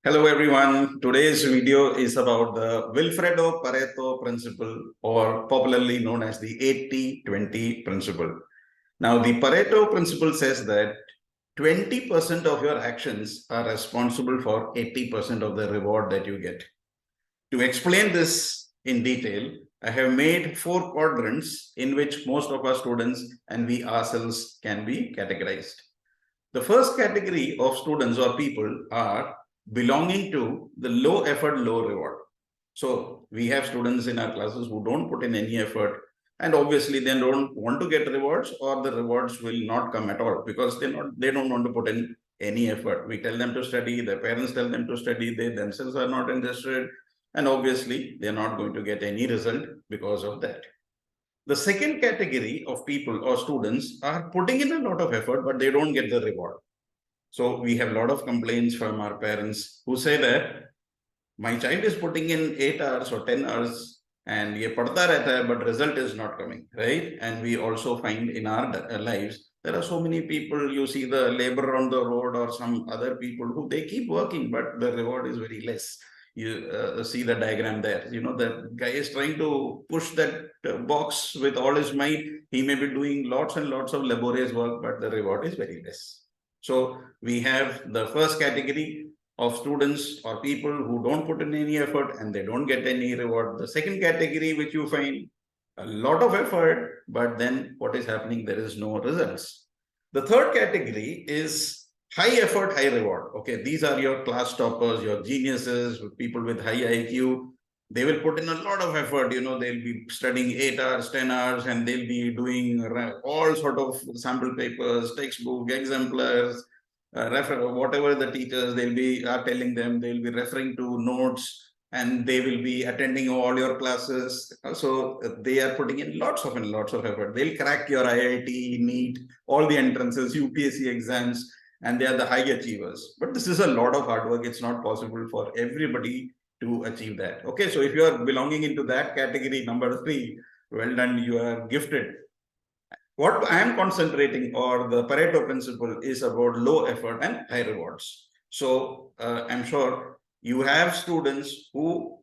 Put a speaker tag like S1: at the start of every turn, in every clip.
S1: Hello everyone. Today's video is about the Vilfredo Pareto principle, or popularly known as the 80-20 principle. Now, the Pareto principle says that 20% of your actions are responsible for 80% of the reward that you get. To explain this in detail, I have made 4 quadrants in which most of our students and we ourselves can be categorized. The first category of students or people are belonging to the low effort, low reward. So we have students in our classes who don't put in any effort, and obviously they don't want to get rewards, or the rewards will not come at all because they don't want to put in any effort. We tell them to study, their parents tell them to study, they themselves are not interested, and obviously they're not going to get any result because of that. The second category of people or students are putting in a lot of effort, but they don't get the reward. So we have a lot of complaints from our parents who say that my child is putting in 8 hours or 10 hours and ye padta rehta hai, but result is not coming, right? And we also find in our lives, there are so many people, you see the laborer on the road or some other people who they keep working, but the reward is very less. You see the diagram there. You know, the guy is trying to push that box with all his might. He may be doing lots and lots of laborious work, but the reward is very less. So we have the first category of students or people who don't put in any effort and they don't get any reward. The second category, which you find a lot of effort, but then what is happening? There is no results. The third category is high effort, high reward. Okay, these are your class toppers, your geniuses, people with high IQ. They will put in a lot of effort. You know, they'll be studying 8 hours, 10 hours, and they'll be doing all sort of sample papers, textbook, exemplars, whatever the teachers they'll be are telling them. They'll be referring to notes, and they will be attending all your classes. So they are putting in lots of effort. They'll crack your IIT, NEET, all the entrances, UPSC exams, and they are the high achievers. But this is a lot of hard work. It's not possible for everybody to achieve that. Okay, so if you are belonging into that category, number 3, well done, you are gifted. What I am concentrating, or the Pareto principle, is about low effort and high rewards. So I'm sure you have students who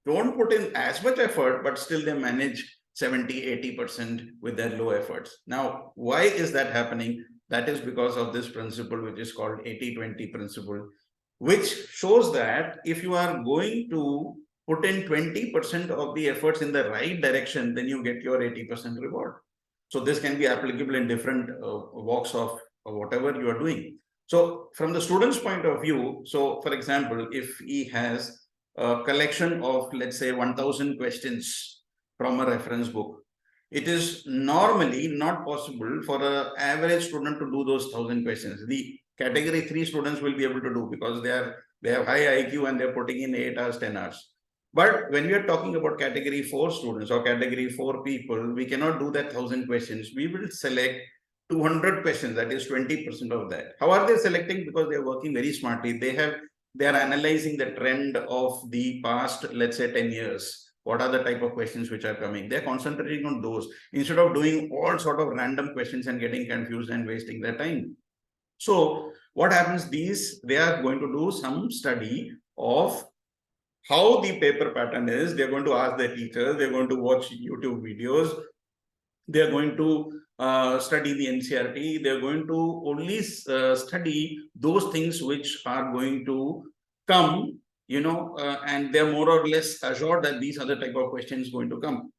S1: don't put in as much effort, but still they manage 70-80% with their low efforts. Now, why is that happening? That is because of this principle, which is called 80-20 principle, which shows that if you are going to put in 20% of the efforts in the right direction, then you get your 80% reward. So this can be applicable in different walks of whatever you are doing. So from the student's point of view, so for example, if he has a collection of, let's say, 1000 questions from a reference book, it is normally not possible for an average student to do those 1000 questions. The category 3 students will be able to do because they have high IQ and they're putting in 8 hours, 10 hours. But when we are talking about category 4 students or category 4 people, we cannot do that 1000 questions. We will select 200 questions, that is 20% of that. How are they selecting? Because they are working very smartly. They are analyzing the trend of the past, let's say 10 years. What are the type of questions which are coming? They're concentrating on those instead of doing all sort of random questions and getting confused and wasting their time. So what happens? They are going to do some study of how the paper pattern is. They're going to ask their teachers, they're going to watch YouTube videos, they're going to study the NCERT, they're going to only study those things which are going to come, and they're more or less assured that these are the type of questions going to come.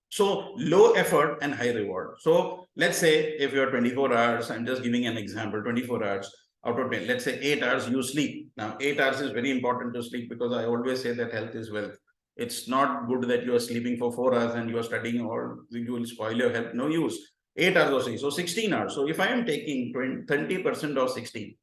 S1: So low effort and high reward. So let's say if you're 24 hours, I'm just giving an example, 24 hours, out of 10, let's say 8 hours you sleep. Now 8 hours is very important to sleep, because I always say that health is wealth. It's not good that you are sleeping for 4 hours and you are studying, or you will spoil your health. No use. 8 hours or 6, so 16 hours. So if I am taking 30% of 16,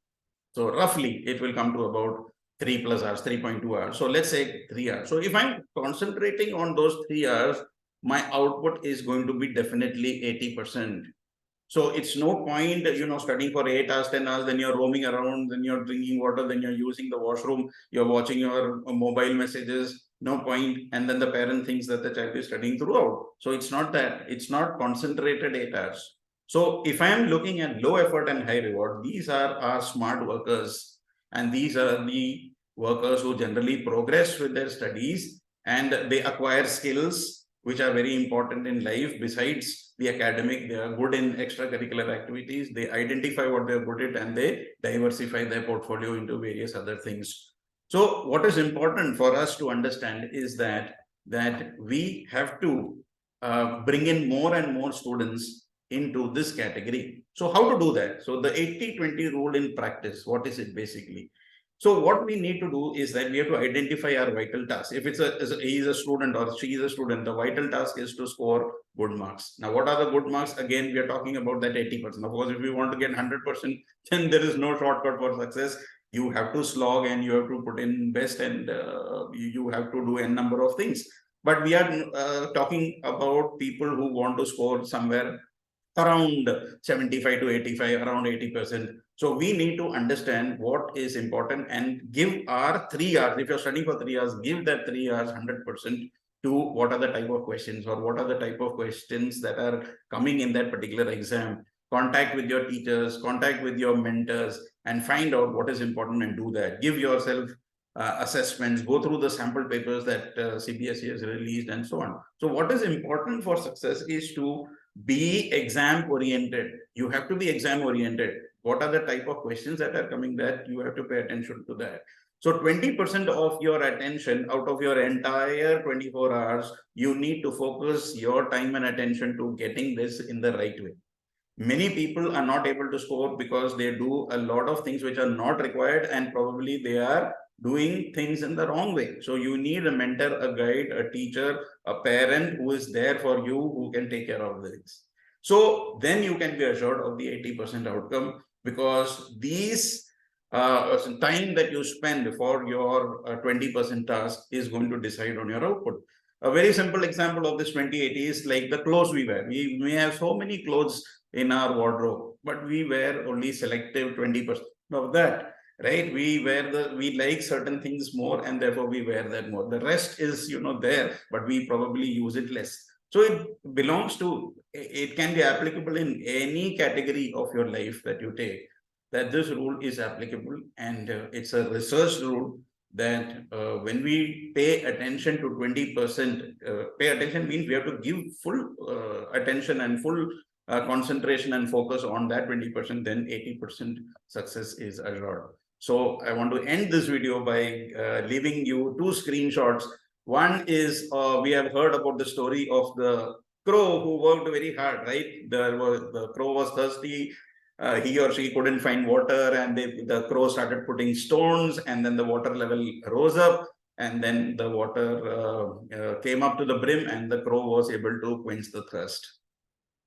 S1: so roughly it will come to about 3 plus hours, 3.2 hours. So let's say 3 hours. So if I'm concentrating on those 3 hours, my output is going to be definitely 80%. So it's no point, studying for 8 hours, 10 hours, then you're roaming around, then you're drinking water, then you're using the washroom, you're watching your mobile messages, no point. And then the parent thinks that the child is studying throughout. So it's not that, it's not concentrated 8 hours. So if I am looking at low effort and high reward, these are our smart workers, and these are the workers who generally progress with their studies and they acquire skills which are very important in life. Besides the academic, they are good in extracurricular activities. They identify what they're good at and they diversify their portfolio into various other things. So what is important for us to understand is that we have to bring in more and more students into this category. So how to do that? So the 80-20 rule in practice, what is it basically? So what we need to do is that we have to identify our vital task. If he is a student or she is a student, the vital task is to score good marks. Now, what are the good marks? Again, we are talking about that 80%. Of course, if you want to get 100%, then there is no shortcut for success. You have to slog and you have to put in best and you have to do a number of things. But we are talking about people who want to score somewhere around 75 to 85, around 80%. So we need to understand what is important and give our 3 hours. If you're studying for 3 hours, give that 3 hours 100% to what are the type of questions or what are the type of questions that are coming in that particular exam. Contact with your teachers, contact with your mentors, and find out what is important and do that. Give yourself assessments, go through the sample papers that CBSE has released and so on. So what is important for success is to be exam oriented. You have to be exam oriented. What are the type of questions that are coming, that you have to pay attention to that. So 20% of your attention out of your entire 24 hours, you need to focus your time and attention to getting this in the right way. Many people are not able to score because they do a lot of things which are not required and probably they are doing things in the wrong way. So you need a mentor, a guide, a teacher, a parent who is there for you, who can take care of this. So then you can be assured of the 80% outcome, because these time that you spend for your 20% task is going to decide on your output. A very simple example of this 2080 is like the clothes we wear. We may have so many clothes in our wardrobe, but we wear only selective 20% of that, right? We like certain things more and therefore we wear that more. The rest is, there, but we probably use it less. So it can be applicable in any category of your life that you take, that this rule is applicable, and it's a research rule that when we pay attention to 20%, pay attention means we have to give full attention and full concentration and focus on that 20%, then 80% success is assured. So I want to end this video by leaving you 2 screenshots. One is we have heard about the story of the crow who worked very hard, right? The crow was thirsty. He or she couldn't find water, and the crow started putting stones, and then the water level rose up, and then the water came up to the brim, and the crow was able to quench the thirst.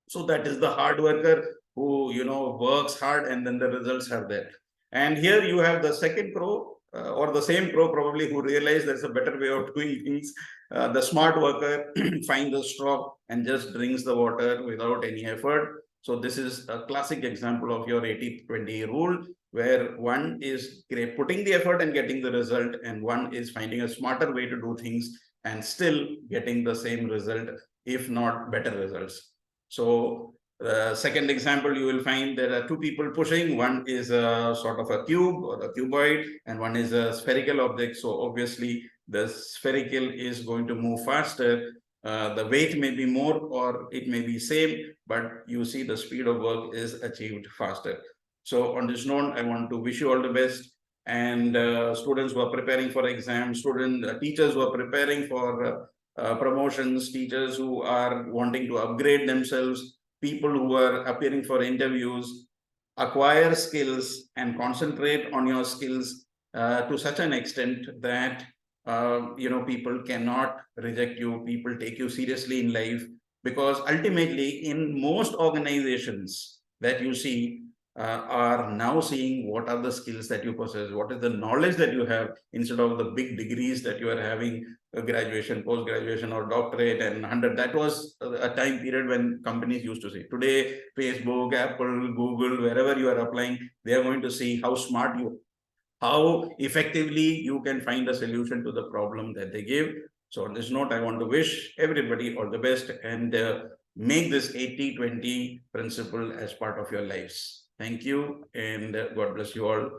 S1: So that is the hard worker who works hard, and then the results are there. And here you have the second crow, or the same crow probably, who realized there's a better way of doing things. The smart worker finds the straw and just drinks the water without any effort. So this is a classic example of your 80-20 rule, where one is putting the effort and getting the result, and one is finding a smarter way to do things and still getting the same result, if not better results. So the second example, you will find there are 2 people pushing. One is a sort of a cube or a cuboid, and one is a spherical object. So obviously the spherical is going to move faster. The weight may be more or it may be same, but you see the speed of work is achieved faster. So on this note, I want to wish you all the best. And students who are preparing for exams, teachers who are preparing for promotions, teachers who are wanting to upgrade themselves, people who are appearing for interviews, acquire skills and concentrate on your skills to such an extent that people cannot reject you, people take you seriously in life. Because ultimately, in most organizations that you see are now seeing what are the skills that you possess, what is the knowledge that you have, instead of the big degrees that you are having, graduation, post-graduation, or doctorate and 100. That was a time period when companies used to say. Today, Facebook, Apple, Google, wherever you are applying, they are going to see how smart you are, how effectively you can find a solution to the problem that they give. So on this note, I want to wish everybody all the best, and make this 80-20 principle as part of your lives. Thank you, and God bless you all.